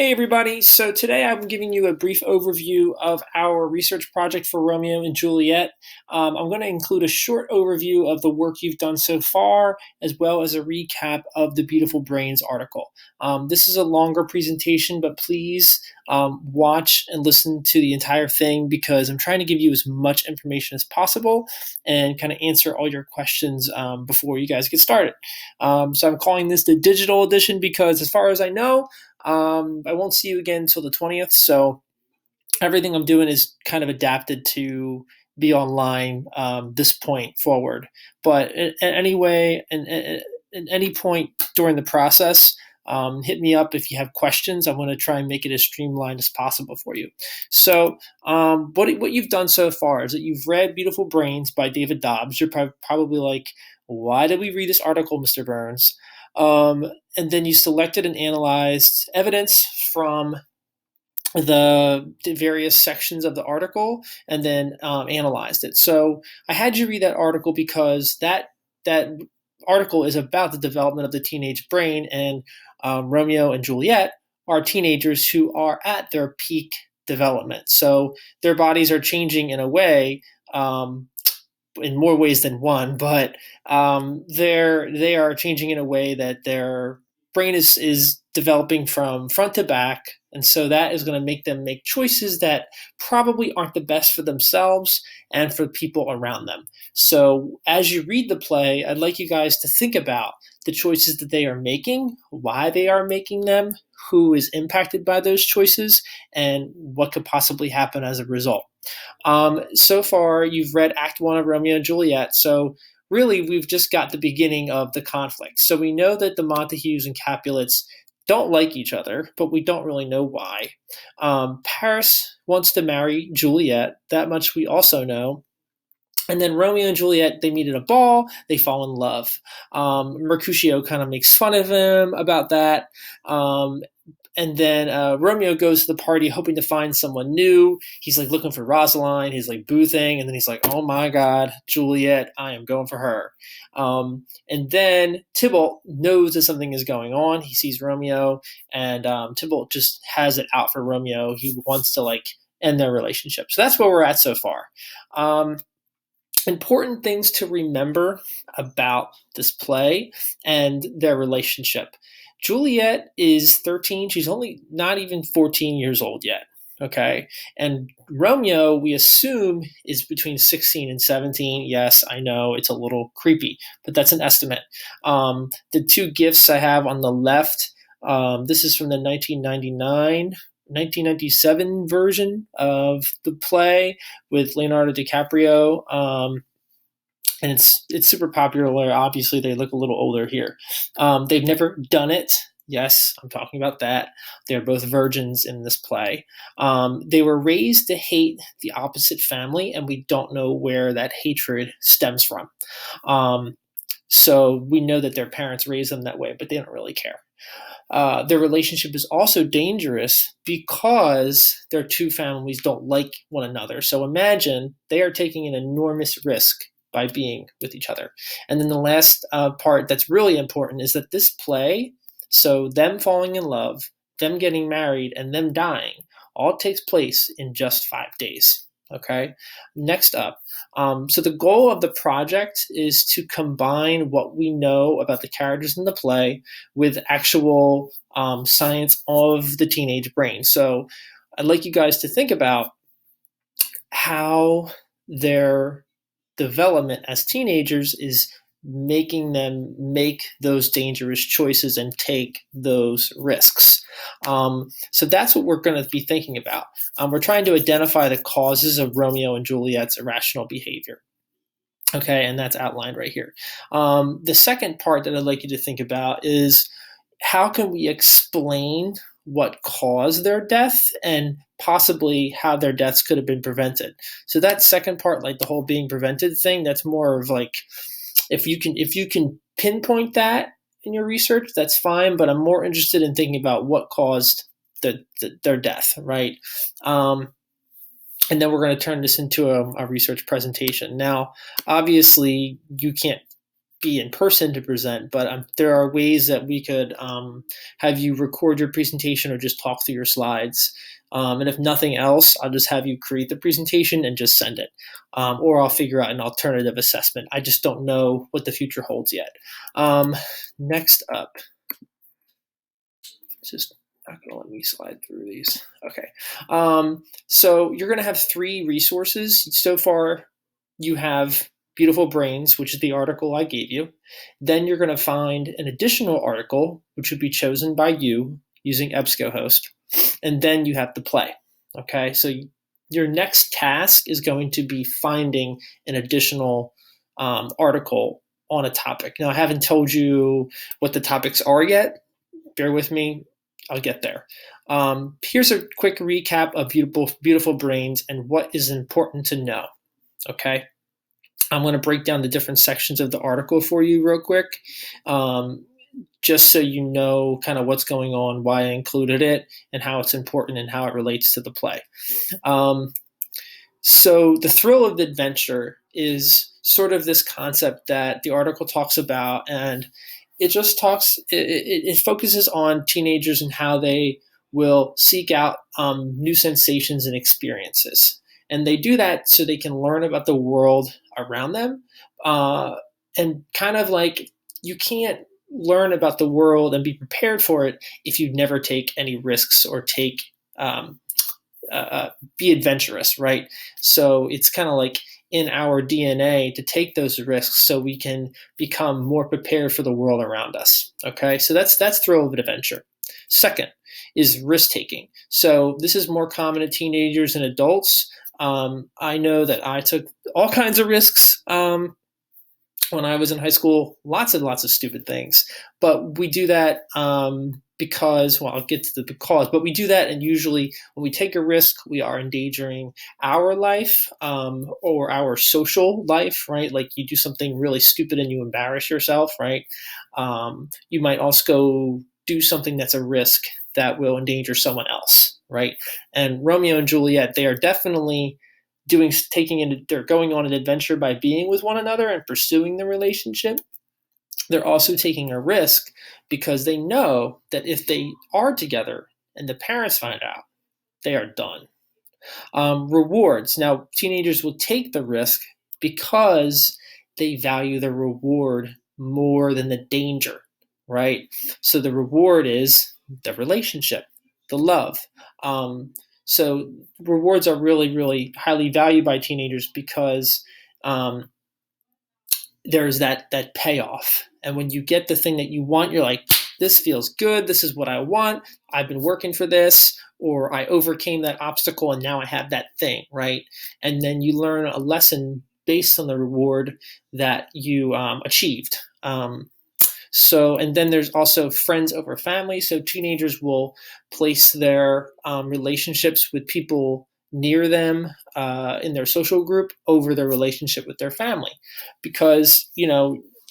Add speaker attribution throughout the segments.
Speaker 1: Hey everybody, so today I'm giving you a brief overview of our research project for Romeo and Juliet. I'm going to include a short overview of the work you've done so far, as well as a recap of the Beautiful Brains article. This is a longer presentation, but please watch and listen to the entire thing because I'm trying to give you as much information as possible and kind of answer all your questions before you guys get started. So I'm calling this the digital edition because as far as I know, I won't see you again until the 20th, so everything I'm doing is kind of adapted to be online this point forward. But anyway, at any point during the process, hit me up if you have questions. I want to try and make it as streamlined as possible for you. So, what you've done so far is that you've read Beautiful Brains by David Dobbs. You're probably like, why did we read this article, Mr. Burns? And then you selected and analyzed evidence from the various sections of the article and then analyzed it. So I had you read that article because that article is about the development of the teenage brain, and Romeo and Juliet are teenagers who are at their peak development. So their bodies are changing in a way, in more ways than one, but they are changing in a way that their brain is developing from front to back, and so that is going to make them make choices that probably aren't the best for themselves and for people around them. So as you read the play, I'd like you guys to think about the choices that they are making, why they are making them, who is impacted by those choices, and what could possibly happen as a result. So far, you've read Act 1 of Romeo and Juliet, so really we've just got the beginning of the conflict. So we know that the Montagues and Capulets don't like each other, but we don't really know why. Paris wants to marry Juliet, that much we also know. And then Romeo and Juliet, they meet at a ball, they fall in love. Mercutio kind of makes fun of him about that. And then Romeo goes to the party hoping to find someone new. He's like looking for Rosaline. He's like boothing. And then he's like, oh my God, Juliet, I am going for her. And then Tybalt knows that something is going on. He sees Romeo, and Tybalt just has it out for Romeo. He wants to like end their relationship. So that's where we're at so far. Important things to remember about this play and their relationship. Juliet is 13. She's only not even 14 years old yet. Okay. And Romeo, we assume, is between 16 and 17. Yes, I know it's a little creepy, but that's an estimate. The two gifts I have on the left, this is from the 1997 version of the play with Leonardo DiCaprio. And it's super popular. Obviously, they look a little older here. They've never done it. Yes, I'm talking about that. They're both virgins in this play. They were raised to hate the opposite family, and we don't know where that hatred stems from. So we know that their parents raised them that way, but they don't really care. Their relationship is also dangerous because their two families don't like one another. So imagine they are taking an enormous risk by being with each other. And then the last part that's really important is that this play, so them falling in love, them getting married, and them dying, all takes place in just 5 days. Okay. Next up. So the goal of the project is to combine what we know about the characters in the play with actual science of the teenage brain. So I'd like you guys to think about how their development as teenagers is making them make those dangerous choices and take those risks. So that's what we're going to be thinking about. We're trying to identify the causes of Romeo and Juliet's irrational behavior. Okay, and that's outlined right here. The second part that I'd like you to think about is how can we explain what caused their death and possibly how their deaths could have been prevented. So that second part, like the whole being prevented thing, that's more of like if you can pinpoint that in your research, that's fine. But I'm more interested in thinking about what caused their death, right? And then we're going to turn this into a research presentation. Now, obviously, you can't be in person to present, but there are ways that we could have you record your presentation or just talk through your slides. And if nothing else, I'll just have you create the presentation and just send it. Or I'll figure out an alternative assessment. I just don't know what the future holds yet. Next up, just not going to let me slide through these. Okay. So you're going to have 3 resources. So far, you have Beautiful Brains, which is the article I gave you. Then you're going to find an additional article, which would be chosen by you using EBSCOhost. And then you have the play. Okay. So your next task is going to be finding an additional article on a topic. Now, I haven't told you what the topics are yet. Bear with me. I'll get there. Here's a quick recap of Beautiful Brains and what is important to know. Okay. I'm going to break down the different sections of the article for you real quick, just so you know kind of what's going on, why I included it, and how it's important and how it relates to the play. So the thrill of adventure is sort of this concept that the article talks about, and it focuses on teenagers and how they will seek out new sensations and experiences. And they do that so they can learn about the world around them. And kind of like you can't learn about the world and be prepared for it if you never take any risks or be adventurous, right? So it's kind of like in our DNA to take those risks so we can become more prepared for the world around us. Okay, so that's thrill of adventure. Second is risk taking. So this is more common in teenagers and adults. I know that I took all kinds of risks when I was in high school, lots and lots of stupid things. But we do that because, well, I'll get to the because, but we do that, and usually when we take a risk, we are endangering our life or our social life, right? Like you do something really stupid and you embarrass yourself, right? You might also go do something that's a risk that will endanger someone else, right? And Romeo and Juliet, they are definitely they're going on an adventure by being with one another and pursuing the relationship. They're also taking a risk because they know that if they are together and the parents find out, they are done. Rewards. Now, teenagers will take the risk because they value the reward more than the danger, right? So the reward is the relationship, the love. So rewards are really, really highly valued by teenagers because there's that payoff. And when you get the thing that you want, you're like, this feels good. This is what I want. I've been working for this, or I overcame that obstacle and now I have that thing, right? And then you learn a lesson based on the reward that you achieved. And then there's also friends over family. So teenagers will place their relationships with people near them in their social group over their relationship with their family, because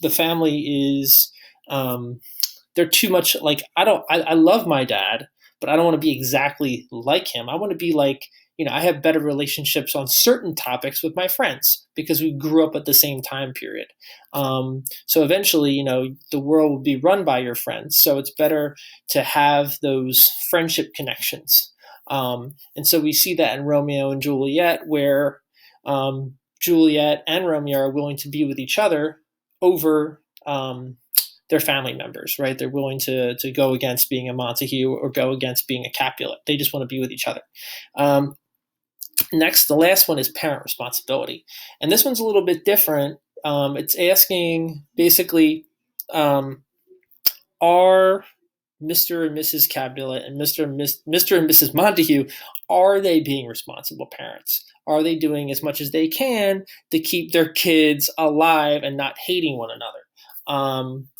Speaker 1: the family is they're too much like I love my dad, but I don't want to be exactly like him. I want to be like, I have better relationships on certain topics with my friends because we grew up at the same time period. So eventually, the world will be run by your friends. So it's better to have those friendship connections. And so we see that in Romeo and Juliet, where Juliet and Romeo are willing to be with each other over their family members, right? They're willing to go against being a Montague or go against being a Capulet. They just want to be with each other. Next, the last one is parent responsibility. And this one's a little bit different. It's asking basically, are Mr. and Mrs. Capulet and Mr. and Mrs. Montague, are they being responsible parents? Are they doing as much as they can to keep their kids alive and not hating one another?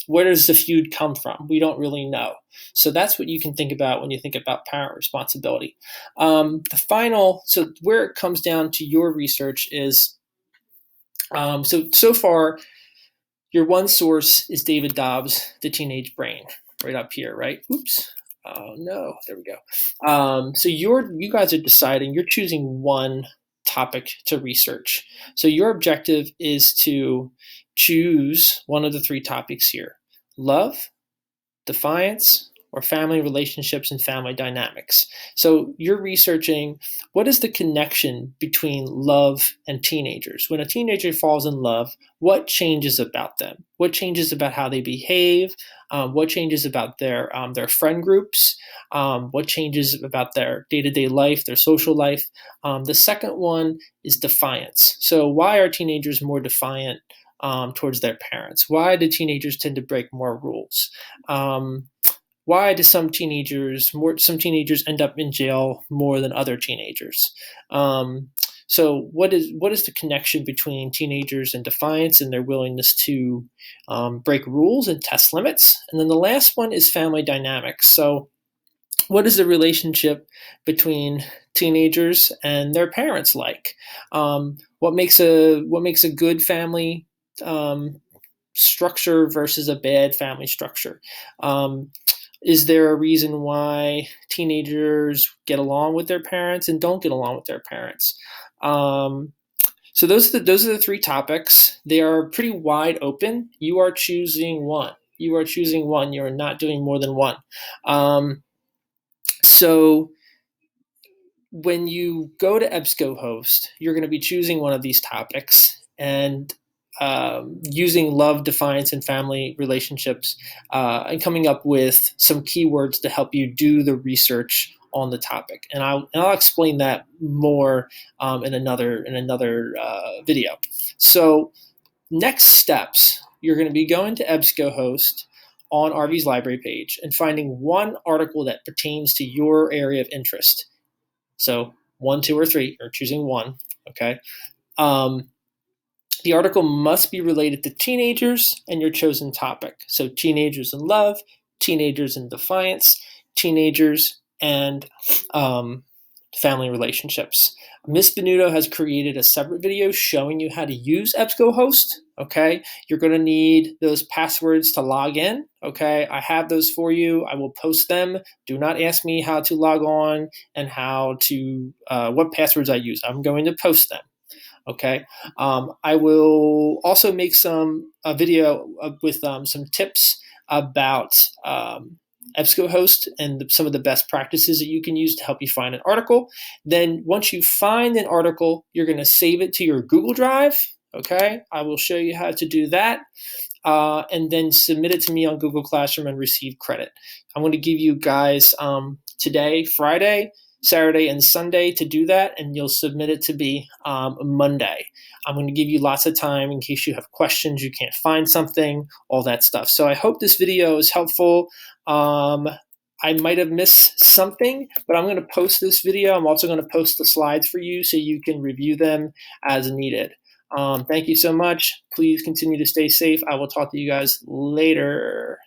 Speaker 1: Where does the feud come from? We don't really know. So that's what you can think about when you think about parent responsibility. So where it comes down to your research is, so far, your one source is David Dobbs' The Teenage Brain, right up here, right? Oops. Oh no, there we go. So you guys are deciding, you're choosing one topic to research. So your objective is to choose one of the three topics here: love, defiance, or family relationships and family dynamics. So you're researching what is the connection between love and teenagers. When a teenager falls in love, what changes about them? What changes about how they behave? What changes about their friend groups? What changes about their day-to-day life, their social life? The second one is defiance. So why are teenagers more defiant towards their parents? Why do teenagers tend to break more rules? Why do some teenagers end up in jail more than other teenagers? So what is the connection between teenagers and defiance and their willingness to break rules and test limits? And then the last one is family dynamics. So what is the relationship between teenagers and their parents like? What makes a good family structure versus a bad family structure? Is there a reason why teenagers get along with their parents and don't get along with their parents? So those are the three topics. They are pretty wide open. You are choosing one. You are not doing more than one. So when you go to EBSCOhost, you're going to be choosing one of these topics and using love, defiance, and family relationships, and coming up with some keywords to help you do the research on the topic. And I'll explain that more in another video. So next steps, you're going to be going to EBSCOhost on RV's library page and finding one article that pertains to your area of interest. So 1, 2, or 3, or choosing one, okay? The article must be related to teenagers and your chosen topic. So teenagers in love, teenagers in defiance, teenagers and family relationships. Miss Benuto has created a separate video showing you how to use EBSCOhost, okay? You're going to need those passwords to log in, okay? I have those for you. I will post them. Do not ask me how to log on and what passwords I use. I'm going to post them. Okay. I will also make a video with some tips about EBSCOhost and some of the best practices that you can use to help you find an article. Then once you find an article, you're going to save it to your Google Drive. Okay. I will show you how to do that. And then submit it to me on Google Classroom and receive credit. I'm going to give you guys today, Friday, Saturday, and Sunday to do that, and you'll submit it to be Monday. I'm going to give you lots of time in case you have questions, you can't find something, all that stuff. So I hope this video is helpful. I might have missed something, but I'm going to post this video. I'm also going to post the slides for you so you can review them as needed. Thank you so much. Please continue to stay safe. I will talk to you guys later.